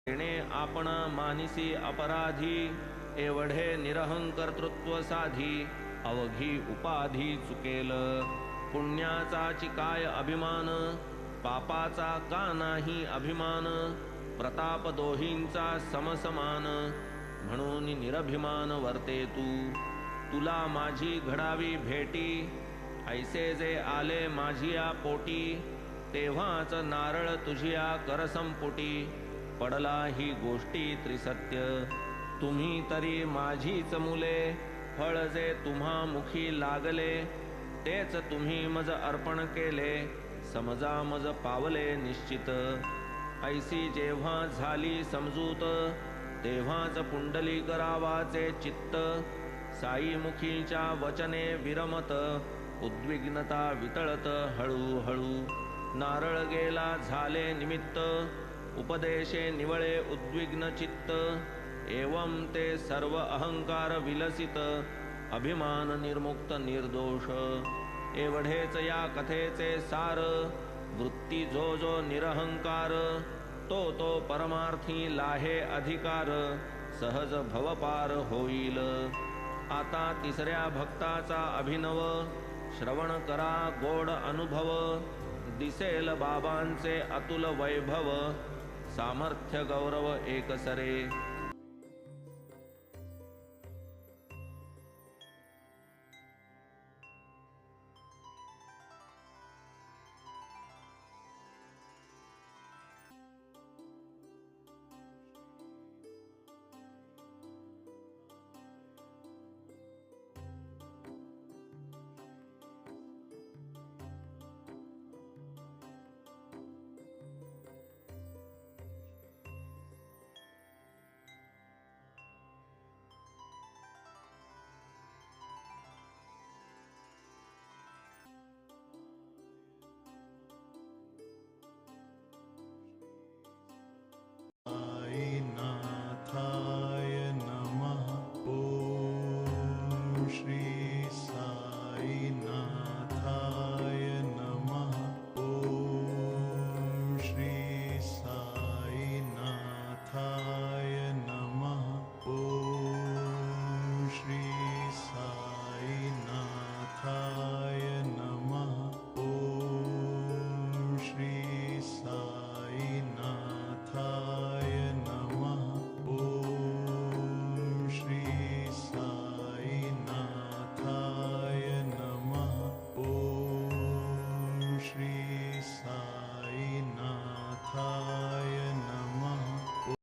येणे आपण मानिसी अपराधी, एवढे निरहंकर्तृत्व साधी, अवघी उपाधी चुकेल. पुण्याचा काय अभिमान, पापाचा का नाही अभिमान, प्रताप दोहींचा समसमान, म्हणून निरभिमान वर्ते तू. तुला माझी घडावी भेटी, ऐसे जे आले माझिया पोटी, तेव्हाच नारळ तुझिया करसंपुटी, पडला ही गोष्टी त्रिसत्य. तुम्ही तरी माझीच मुले, फळ जे तुम्हा मुखी लागले, तेच तुम्ही मज अर्पण केले, समजा मज पावले निश्चित. ऐसी जेव्हा झाली समजूत, तेव्हाच पुंडलिक रावाचे चित्त, साई मुखीच्या वचने विरमत, उद्विग्नता वितळत हळूहळू. नारळ गेला झाले निमित्त, उपदेशे निवळे उद्विग्न चित्त, एवं ते सर्व अहंकार विलसित, अभिमान निर्मुक्त निर्दोष. एवढेच या कथेचे सार, वृत्ती जो जो निरहंकार, तो तो परमार्थी लाहे अधिकार, सहज भवपार होईल. आता तिसऱ्या भक्ताचा अभिनव, श्रवण करा गोड अनुभव, दिसेल बाबांचे अतुल वैभव, सामर्थ्य गौरव एकसरे.